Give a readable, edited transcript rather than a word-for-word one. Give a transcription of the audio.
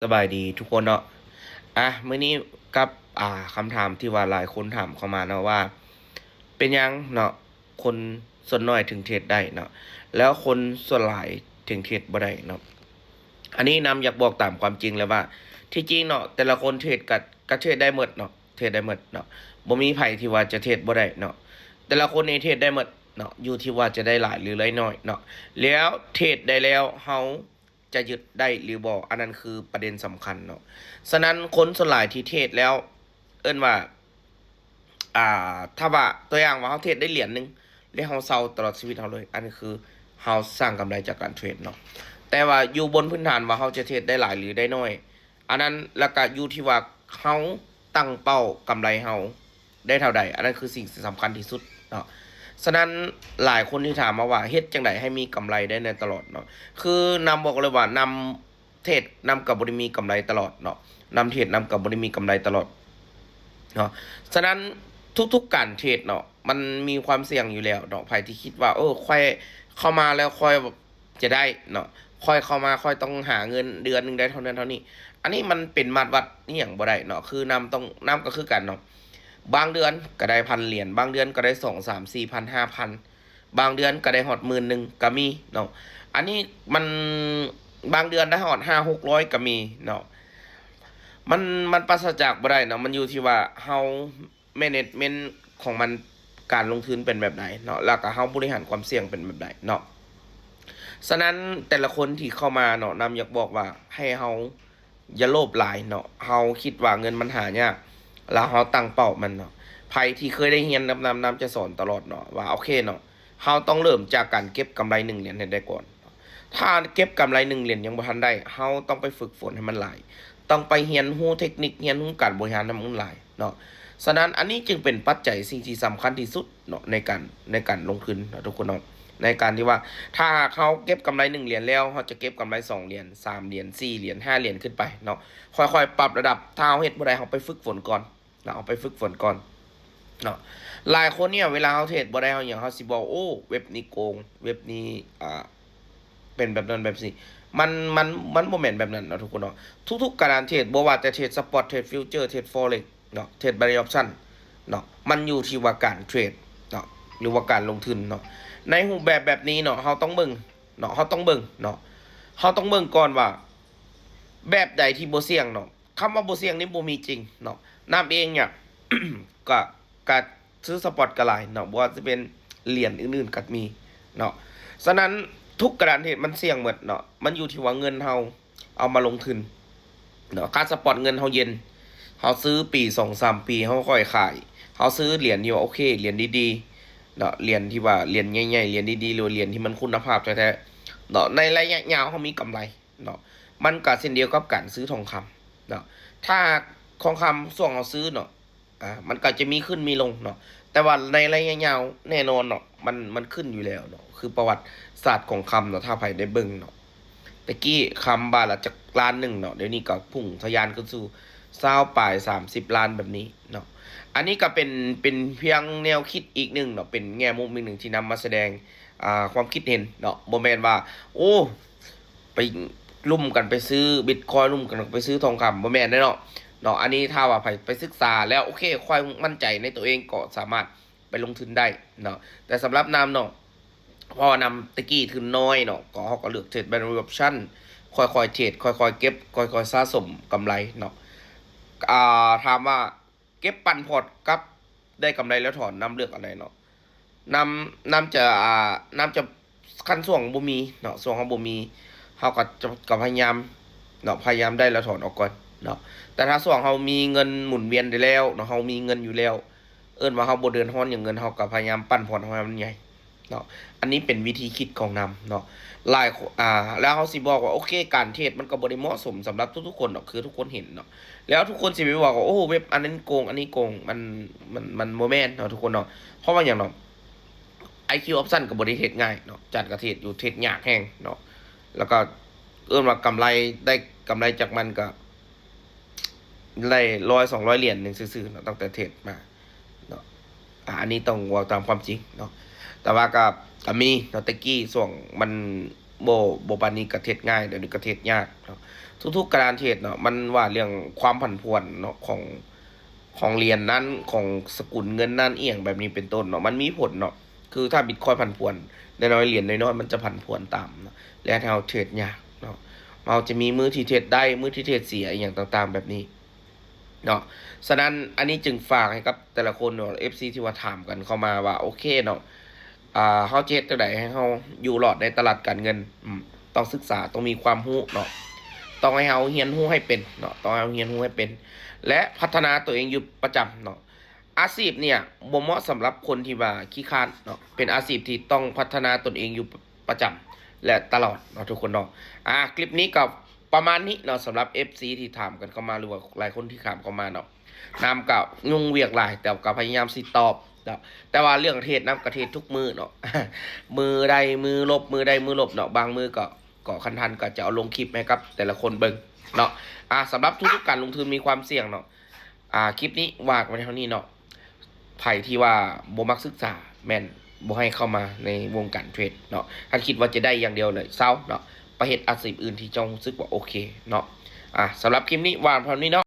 สบายดีทุกคนเนาะมื้อนี้กับคำถามที่ว่าหลายคนถามเข้ามาเนาะว่าเป็นยังเนาะคนส่วนน้อยถึงเทรดได้เนาะแล้วคนส่วนหลายถึงเทรดบ่ได้เนาะอันนี้นำอยากบอกตามความจริงเลยว่าที่จริงเนาะแต่ละคนเทรดก็เทรดได้หมดเนาะเทรดได้หมดเนาะบ่มีไผที่ว่าจะเทรดบ่ได้เนาะแต่ละคนนี่เทรดได้หมดเนาะอยู่ที่ว่าจะได้หลายหรือได้น้อยเนาะแล้วเทรดได้แล้วเฮาจะยึดได้หรือบ่อันนั้นคือประเด็นสำคัญเนาะฉะนั้นคนส่วนหลายที่เทรดแล้ว เอิ้นว่าถ้าว่าตัวอย่างว่าเฮาเทรดได้เหรียญนึงแล้วเฮาเซาตลอดชีวิตเฮาเลยอันนี้คือเฮาสร้างกำไรจากการเทรดเนาะแต่ว่าอยู่บนพื้นฐานว่าเฮาจะเทรดได้หลายหรือได้น้อยอันนั้นแล้วก็อยู่ที่ว่าเฮาตั้งเป้ากำไรเฮาได้เท่าใดอันนั้นคือสิ่งสำคัญที่สุดเนาะฉะนั้นหลายคนที่ถามมาว่าเฮ็ดจังไดให้มีกำไรได้ในตลอดเนาะคือนำบอกเลยว่านำเทรดนำกับบ่ได้มีกำไรตลอดเนาะนำเทรดนำกับบ่ได้มีกำไรตลอด เนาะฉะนั้นทุกๆการเทรดเนาะมันมีความเสี่ยงอยู่แล้วเนาะใครที่คิดว่าค่อยเข้ามาแล้วค่อยจะได้เนาะค่อยเข้ามาค่อยต้องหาเงินเดือนหนึ่งได้เท่านั้นเท่านี้อันนี้มันเป็นมาตรวัดนี่อย่างบ่ได้เนาะคือนำก็คือกันเนาะบางเดือนก็ได้1,000 เหรียญบางเดือนก็ได้2 3 4 พัน5,000บางเดือนก็ได้ฮอด11,000ก็มีเนาะอันนี้มันบางเดือนได้ฮอด500-600ก็มีเนาะ มันมันปราศจากบ่ได้เนาะมันอยู่ที่ว่าเฮา management ของมันการลงทุนเป็นแบบไหนเนาะแล้วก็เฮาบริหารความเสี่ยงเป็นแบบไหนเนาะฉะนั้นแต่ละคนที่เข้ามาเนาะนำอยากบอกว่าให้เฮาอย่าโลภหลายเนาะเฮาคิดว่าเงินมันหายากแล้วเฮาตั้งเป้ามันเนาะไผที่เคยได้เรียนนำจะสอนตลอดเนาะว่าโอเคเนาะเฮาต้องเริ่มจากการเก็บกำไร1 เหรียญให้ได้ก่อนถ้าเก็บกำไร1 เหรียญยังบ่ทันได้เฮาต้องไปฝึกฝนให้มันหลาย ต้องไปเรียนรู้เทคนิคเรียนรู้การบริหารน้ำมันหลายเนาะฉะนั้นอันนี้จึงเป็นปัจจัยสิ่งที่สำคัญที่สุดเนาะในการลงทุนนะทุกคนเนาะในการที่ว่าถ้าเขาเก็บกำไร1 เหรียญแล้วเขาจะเก็บกำไร2 เหรียญ3 เหรียญ4 เหรียญ5 เหรียญขึ้นไปเนาะค่อยๆปรับระดับถ้าเขาเฮ็ดบ่ได้เขาไปฝึกฝนก่อนเนาะเอาไปฝึกฝนก่อนเนาะหลายคนเนี่ยเวลาเขาเทรดบ่ได้เขาอย่างเขาสิบอกเว็บนี้โกงเว็บนี้เป็นแบบนั้นแบบนี้มันบ่แม่นแบบนั้นเนาะทุกคนเนาะทุกๆการเทรดบ่ว่าจะเทรดสปอตเทรดฟิวเจอร์เทรดฟอเร็กเนาะเทรดบาริออปชั่นเนาะมันอยู่ที่ว่าการเทรดเนาะหรือว่าการลงทุนเนาะในรูปแบบนี้เนาะเฮาต้องเบิ่งเนาะเฮาต้องเบิ่งเนาะเฮาต้องเบิ่งก่อนว่าแบบใดที่บ่เสี่ยงเนาะคำว่าบ่เสี่ยงนี่บ่มีจริงเนาะน้ำเองเนี่ย ก็ก็ซื้อสปอตก็หลายเนาะบ่ว่าจะเป็นเหรียญอื่นๆก็มีเนาะฉะนั้นทุกการเทรดมันเสี่ยงหมดเนาะมันอยู่ที่ว่าเงินเฮาเอามาลงทุนเนาะค่าสปอร์ตเงินเฮาเย็นเฮาซื้อปี2-3 ปีเฮาค่อยขายเฮาซื้อเหรียญที่ว่าโอเคเหรียญดีๆเนาะเหรียญที่ว่าเหรียญใหญ่ๆเหรียญดีๆหรือเหรียญที่มันคุณภาพแท้ๆเนาะในระยะยาวเฮามีกำไรเนาะมันก็เช่นเดียวกับการซื้อทองคำเนาะถ้าทองคำช่วงเฮาซื้อเนาะมันก็จะมีขึ้นมีลงเนาะแต่ว่าในระยะยาวแน่นอนเนาะมันขึ้นอยู่แล้วเนาะคือประวัติศาสตร์ของคำเนาะถ้าใครได้เบิ่งเนาะตะกี้คำบาทละจาก1 ล้านเนาะเดี๋ยวนี้ก็พุ่งทะยานขึ้นสู่20ปลาย30 ล้านแบบนี้เนาะอันนี้ก็เป็นเพียงแนวคิดอีกหนึ่งเนาะเป็นแง่มุมอีกหนึ่งที่นำมาแสดงความคิดเห็นเนาะบ่แม่นว่าไปลุ่มกันไปซื้อบิตคอยน์ลุ่มกันไปซื้อทองคำบ่แม่นเนาะอันนี้ถ้าว่าไปศึกษาแล้วโอเคค่อยมั่นใจในตัวเองก็สามารถไปลงทุนได้เนาะแต่สำหรับนำเนาะพอนำตะกี้ทุนน้อยเนาะก็เขาก็เลือกเทรดเป็นออปชั่นค่อยๆเทรดค่อยๆเก็บค่อยๆสะสมกำไรเนาะถามว่าเก็บปันพอร์ตกับได้กำไรแล้วถอนนำเลือกอะไรเนาะนำจะขั้นส่วงบ่มีเนาะส่วงของบ่มีเขาก็พยายามเนาะพยายามได้แล้วถอนออกก่อนเนาะแต่ถ้าส่วงเขามีเงินหมุนเวียนได้แล้วเนาะเขามีเงินอยู่แล้วเอิ้นว่าเขาบ่เดือดร้อนอย่างเงินเขาก็พยายามปั้นพอร์ตให้มันใหญ่เนาะอันนี้เป็นวิธีคิดของนำเนาะหลายแล้วเขาสิบอกว่าโอเคการเทรดมันก็บ่ได้เหมาะสมสำหรับทุกๆคนเนาะคือทุกคนเห็นเนาะแล้วทุกคนสิไปบอกว่าเว็บอันนั้นโกงอันนี้โกงมันบ่แม่นเนาะทุกคนเนาะเพราะว่าอย่างเนาะ IQ option ก็บ่ได้เฮ็ดง่ายเนาะจัดกระเทศอยู่เทศยากแฮงเนาะแล้วก็ว่ากำไรได้กำไรจากมันก็ได้100-200 เหรียญนึงซื่อๆเนาะตั้งแต่เทรดมาเนาะอันนี้ต้องว่าตามความจริงเนาะแต่ว่าก็มีเนาะตะกี้ช่วงมันบ่ปานนี้ก็เทรดง่ายเดี๋ยวนี้ก็เทรดยากเนาะ ทุกๆการเทรดเนาะมันว่าเรื่องความผันผวนเนาะของเหรียญนั้นของสกุลเงินนั้นเอียงแบบนี้เป็นต้นเนาะมันมีผลเนาะคือถ้าบิตคอยน์ผันผวนน้อยๆเหรียญน้อยๆมันจะผันผวนตามเนาะและถ้าเราเทรดยากเนาะเราจะมีมือที่เทรดได้มือที่เทรดเสียอย่างต่างๆแบบนี้เนาะฉะนั้นอันนี้จึงฝากให้กับแต่ละคนเนาะ FC ที่ว่าถามกันเข้ามาว่าโอเคเนาะเฮาจะเฮ็ดจังไดให้เฮาอยู่รอดในตลาดการเงินต้องศึกษาต้องมีความรู้เนาะต้องให้เฮาเรียนรู้ให้เป็นเนาะต้องให้เฮาเรียนรู้ให้เป็น และพัฒนาตัวเองอยู่ประจำเนาะอาชีพเนี่ยบ่เหมาะสำหรับคนที่ว่าขี้คร้านเนาะเป็นอาชีพที่ต้องพัฒนาตนเองอยู่ประจำและตลอดเนาะทุกคนเนาะคลิปนี้ก็ประมาณนี้เนาะสำหรับ FC ที่ถามกันเข้ามาหรือว่าหลายคนที่ถามเข้ามาเนาะนำกับยุ่งเวียกหลายแต่ก็พยายามสิตอบเนาะแต่ว่าเรื่องเทศนำกระเทศทุกมือเนาะ มือใดมือลบมือใดมือลบเนาะบางมือก็คันทันก็จะเอาลงคลิปให้กับแต่ละคนเบิ่งเนาะสำหรับทุกๆการลงทุนมีความเสี่ยงเนาะคลิปนี้วางไว้เท่านี้เนาะไผ่ที่ว่าบ่มักศึกษาแม่นบ่ให้เข้ามาในวงการเทรดเนาะถ้าคิดว่าจะได้อย่างเดียวเลยเศร้าเนาะไปเฮ็ดอาชีพอื่นที่จ้องรู้สึกว่าโอเคเนาะสำหรับคลิปนี้วางเท่านี้เนาะ